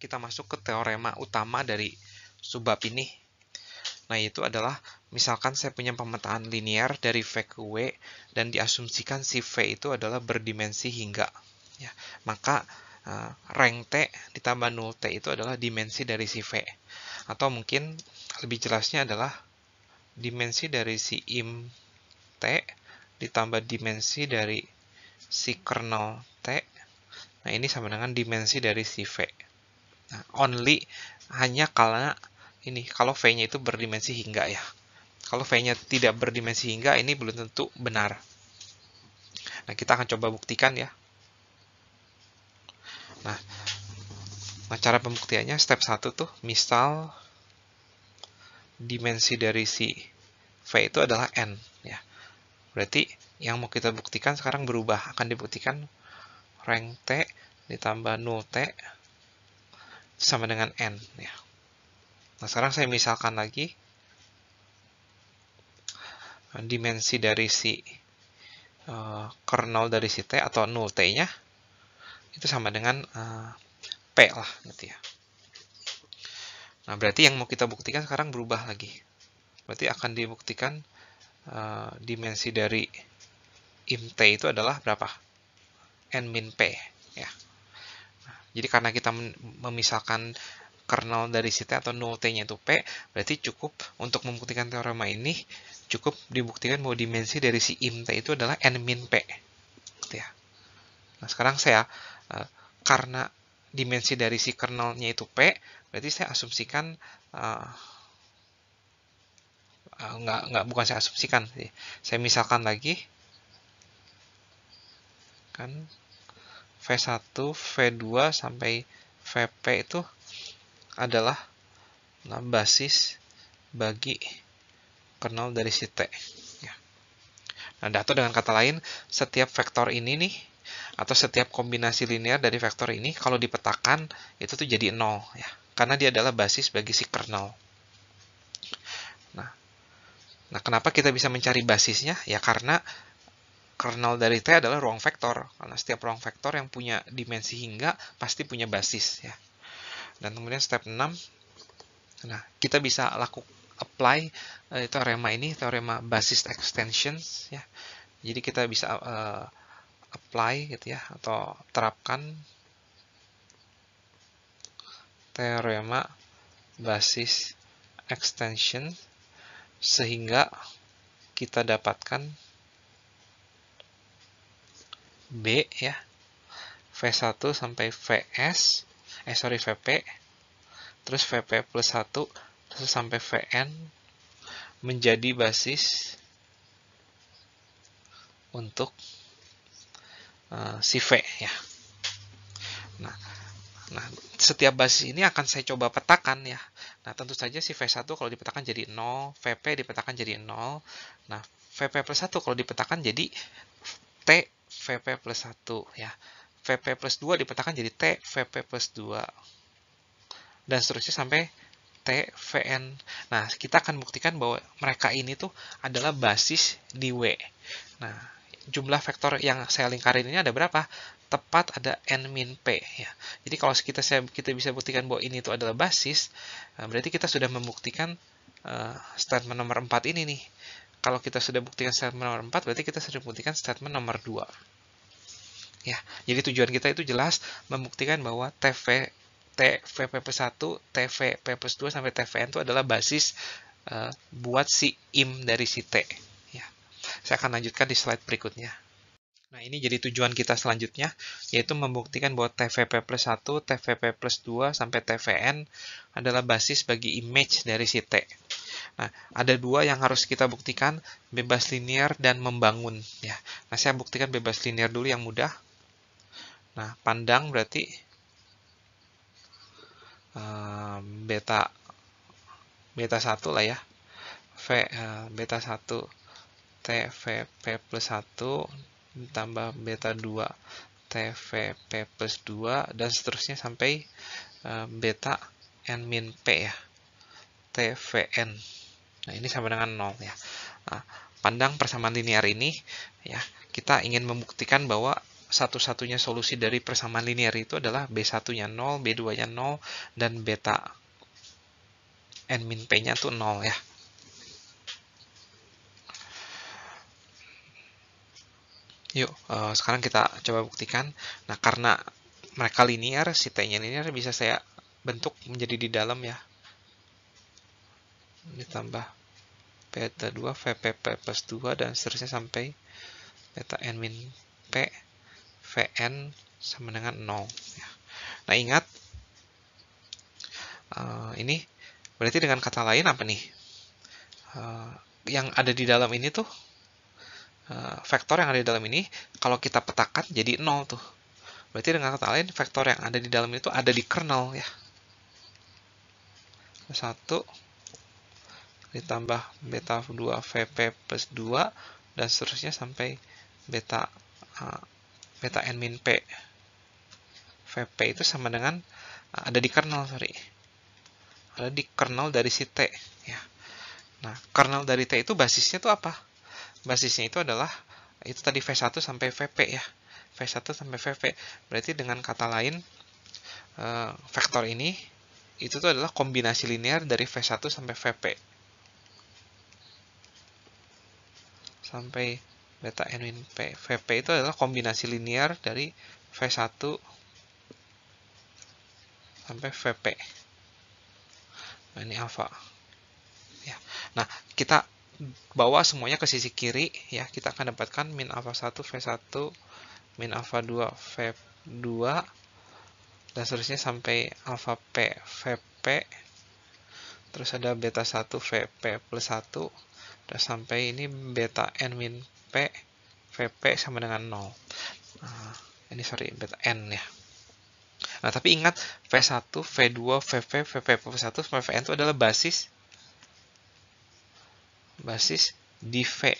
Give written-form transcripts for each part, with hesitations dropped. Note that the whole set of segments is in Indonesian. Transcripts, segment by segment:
kita masuk ke teorema utama dari subbab ini. Nah, itu adalah misalkan saya punya pemetaan linear dari V ke W dan diasumsikan si V itu adalah berdimensi hingga. Ya, maka rank T ditambah 0T itu adalah dimensi dari si V. Atau mungkin lebih jelasnya adalah dimensi dari si im T ditambah dimensi dari si kernel T. Nah, ini sama dengan dimensi dari si V. Nah, only hanya kalau V-nya itu berdimensi hingga ya. Kalau V-nya tidak berdimensi hingga, ini belum tentu benar. Nah, kita akan coba buktikan ya. Nah cara pembuktiannya step 1 tuh, misal dimensi dari si V itu adalah N ya. Berarti yang mau kita buktikan sekarang berubah, akan dibuktikan rank T ditambah 0T sama dengan N ya. Nah, sekarang saya misalkan lagi dimensi dari si kernel dari si T atau 0T-nya itu sama dengan P lah gitu ya. Nah, berarti yang mau kita buktikan sekarang berubah lagi. Berarti akan dibuktikan dimensi dari im T itu adalah berapa? N min P ya. Nah, jadi karena kita memisahkan kernel dari si T atau 0T-nya itu P, berarti cukup untuk membuktikan teorema ini, cukup dibuktikan bahwa dimensi dari si im T itu adalah N min P. Gitu ya. Nah, sekarang saya, karena dimensi dari si kernelnya itu P, berarti saya asumsikan, bukan saya asumsikan, saya misalkan lagi, kan V1, V2, sampai Vp itu adalah basis bagi kernel dari si T. Ya. Nah, atau dengan kata lain, setiap vektor ini nih, atau setiap kombinasi linear dari vektor ini, kalau dipetakan, itu tuh jadi 0. Ya. Karena dia adalah basis bagi si kernel. Nah, kenapa kita bisa mencari basisnya? Ya karena kernel dari T adalah ruang vektor. Karena setiap ruang vektor yang punya dimensi hingga, pasti punya basis. Ya. Dan kemudian step 6, nah, kita bisa apply teorema ini, teorema basis extensions ya. Jadi kita bisa apply gitu ya, atau terapkan teorema basis extension sehingga kita dapatkan B ya, V1 sampai Vs, Vp, terus Vp plus 1, terus sampai Vn menjadi basis untuk si V ya. Nah, setiap basis ini akan saya coba petakan ya. Nah, tentu saja si V1 kalau dipetakan jadi 0, Vp dipetakan jadi 0. Nah, Vp plus 1 kalau dipetakan jadi T Vp plus 1 ya. Vp plus 2 dipetakan jadi T Vp plus 2. Dan seterusnya sampai T Vn. Nah, kita akan buktikan bahwa mereka ini tuh adalah basis di W. Nah, jumlah vektor yang saya lingkarin ini ada berapa? Tepat ada N min P ya. Jadi kalau kita bisa buktikan bahwa ini itu adalah basis, berarti kita sudah membuktikan statement nomor 4 ini nih. Kalau kita sudah buktikan statement nomor 4, berarti kita sudah buktikan statement nomor 2. Ya, jadi tujuan kita itu jelas membuktikan bahwa TVP plus 1, TVP plus 2 sampai TVN itu adalah basis buat si im dari si T. Ya. Saya akan lanjutkan di slide berikutnya. Nah, ini jadi tujuan kita selanjutnya, yaitu membuktikan bahwa TVP plus 1, TVP plus 2, sampai TVN adalah basis bagi image dari si T. Nah, ada dua yang harus kita buktikan, bebas linear dan membangun. Ya. Nah, saya buktikan bebas linear dulu yang mudah. Nah, pandang berarti beta 1 lah ya. Beta 1 TVP plus 1 ditambah beta 2 TVP plus 2 dan seterusnya sampai beta N min P ya, TVN. Nah, ini sama dengan 0 ya. Nah, pandang persamaan linear ini ya, kita ingin membuktikan bahwa satu-satunya solusi dari persamaan linear itu adalah B1-nya 0, B2-nya 0, dan beta n min P-nya tuh 0 ya. Yuk, sekarang kita coba buktikan. Nah, karena mereka linear, si T-nya linear bisa saya bentuk menjadi di dalam ya. Ditambah beta 2, VP plus 2, dan seterusnya sampai beta n min P, Vn sama dengan 0. Ya. Nah, ingat, ini berarti dengan kata lain apa nih? Yang ada di dalam ini tuh, vektor yang ada di dalam ini, kalau kita petakan jadi 0 tuh. Berarti dengan kata lain, vektor yang ada di dalam itu ada di kernel ya. 1 ditambah beta 2 VP plus 2, dan seterusnya sampai beta n min P VP itu sama dengan ada di kernel, ada di kernel dari si T ya. Nah, kernel dari T itu basisnya itu apa? Basisnya itu adalah itu tadi V1 sampai VP ya. V1 sampai VP. Berarti dengan kata lain, vektor ini itu tuh adalah kombinasi linear dari V1 sampai VP. Sampai beta n min P. VP itu adalah kombinasi linear dari V1 sampai VP. Nah, ini alfa. Ya. Nah, kita bawa semuanya ke sisi kiri ya, kita akan dapatkan min alfa 1 V1 min alfa 2 V2 dan seterusnya sampai alfa P VP, terus ada beta 1 VP plus 1, dan sampai ini beta n min P VP sama dengan 0. Ini beta n ya. Nah, tapi ingat, V1, V2, VP, VP plus 1 sampai Vn itu adalah basis di V.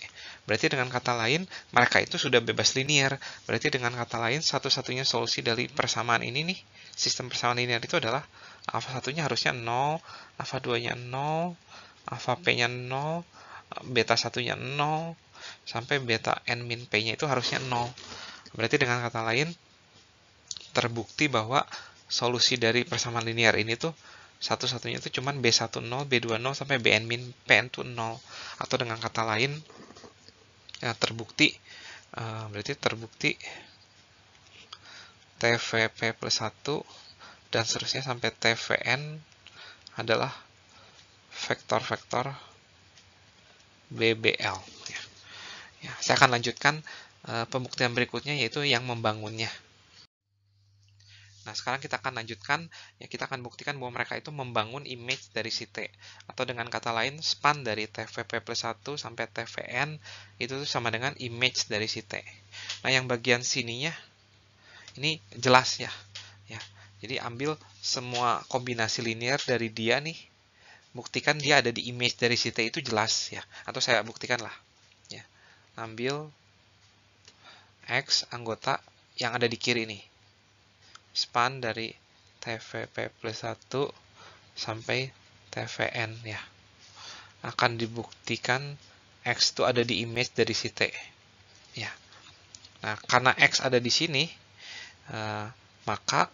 Berarti dengan kata lain, mereka itu sudah bebas linear. Berarti dengan kata lain, satu-satunya solusi dari persamaan ini nih, sistem persamaan linear itu adalah alfa 1-nya harusnya 0, alfa 2-nya 0, alfa P-nya 0, beta 1-nya 0, sampai beta n min P-nya itu harusnya 0. Berarti dengan kata lain, terbukti bahwa solusi dari persamaan linear ini tuh satu-satunya itu cuman B10, B20 sampai Bn min Pn itu 0. Atau dengan kata lain, ya, berarti terbukti TVP plus 1 dan seterusnya sampai TVN adalah vektor-vektor BBL. Ya, saya akan lanjutkan pembuktian berikutnya, yaitu yang membangunnya. Nah, sekarang kita akan lanjutkan, ya, kita akan buktikan bahwa mereka itu membangun image dari si T. Atau dengan kata lain, span dari TVP plus 1 sampai TVN itu sama dengan image dari si T. Nah, yang bagian sininya, ini jelas ya. Jadi, ambil semua kombinasi linear dari dia nih, buktikan dia ada di image dari si T itu jelas ya. Atau saya buktikan lah. Ya. Ambil X anggota yang ada di kiri nih. Span dari TVP plus 1 sampai TVN ya. Akan dibuktikan X itu ada di image dari si T. Ya. Nah, karena X ada di sini, maka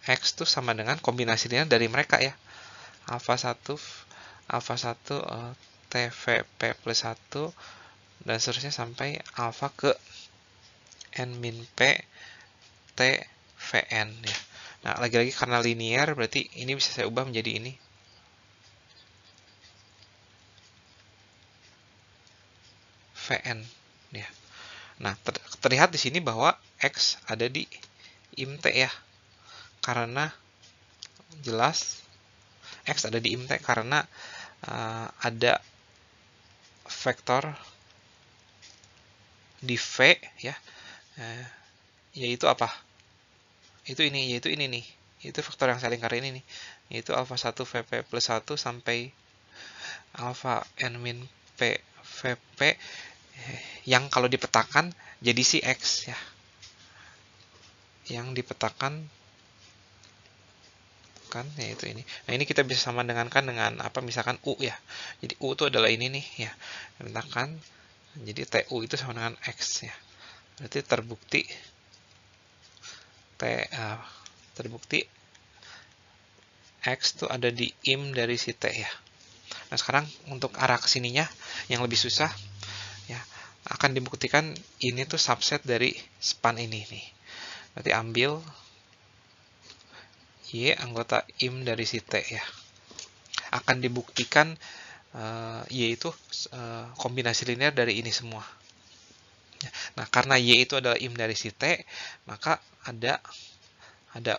X itu sama dengan kombinasi linear dari mereka ya. Alfa 1 TVP plus 1 dan seterusnya sampai alfa ke n min P T Vn ya. Nah, lagi-lagi karena linear, berarti ini bisa saya ubah menjadi ini. Vn ya. Nah, terlihat di sini bahwa X ada di im T ya. Karena jelas X ada di im T karena ada vektor di V ya. Yaitu apa? Yaitu ini nih. Itu vektor yang saya lingkar ini nih. Yaitu alfa 1 VP plus 1 sampai alfa n min P VP yang kalau dipetakan jadi si X ya. Yang dipetakan kan yaitu ini. Nah, ini kita bisa sama dengan apa, misalkan U ya. Jadi U itu adalah ini nih ya. Dipetakan jadi TU itu sama dengan X ya. Berarti terbukti terbukti X tuh ada di im dari si T ya. Nah, sekarang untuk arah kesininya yang lebih susah, ya, akan dibuktikan ini tuh subset dari span ini nih. Berarti ambil Y anggota im dari si T ya. Akan dibuktikan Y itu kombinasi linear dari ini semua. Nah, karena Y itu adalah im dari si T, maka ada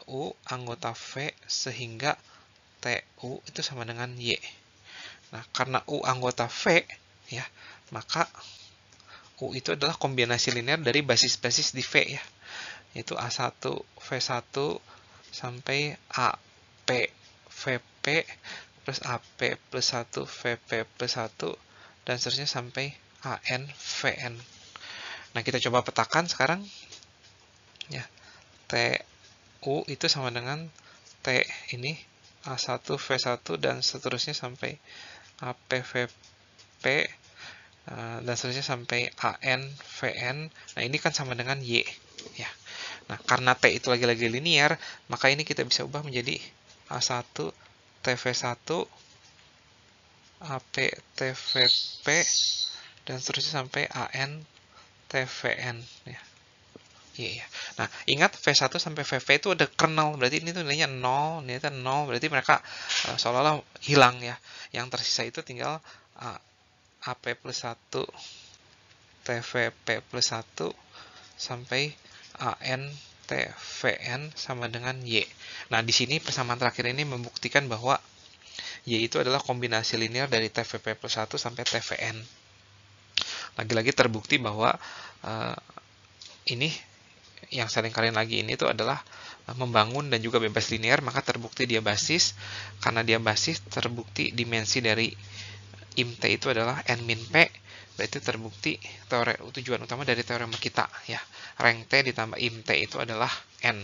U anggota V sehingga TU itu sama dengan Y. Nah, karena U anggota V, ya, maka U itu adalah kombinasi linear dari basis-basis di V ya. Yaitu A1, V1, sampai AP, VP, plus AP plus 1, VP plus 1, dan seterusnya sampai AN, VN. Nah, kita coba petakan sekarang. Ya, TU itu sama dengan T ini, A1, V1, dan seterusnya sampai AP, VP, dan seterusnya sampai AN, VN. Nah, ini kan sama dengan Y. Ya. Nah, karena T itu lagi-lagi linear, maka ini kita bisa ubah menjadi A1, TV1, AP, TVP, dan seterusnya sampai AN, TVN. Ya. Iya, iya. Nah, ingat V1 sampai VV itu ada kernel, berarti ini tuh nilainya 0, nilainya 0, berarti mereka seolah-olah hilang ya. Yang tersisa itu tinggal AP plus 1, TVP plus 1, sampai AN, TVN sama dengan Y. Nah, di sini persamaan terakhir ini membuktikan bahwa Y itu adalah kombinasi linear dari TVP plus 1 sampai TVN. Lagi-lagi terbukti bahwa ini yang sering kalian lagi ini tuh adalah membangun dan juga bebas linear, maka terbukti dia basis. Karena dia basis, terbukti dimensi dari im T itu adalah n min P, berarti terbukti tujuan utama dari teorema kita ya. Rank T ditambah im T itu adalah n.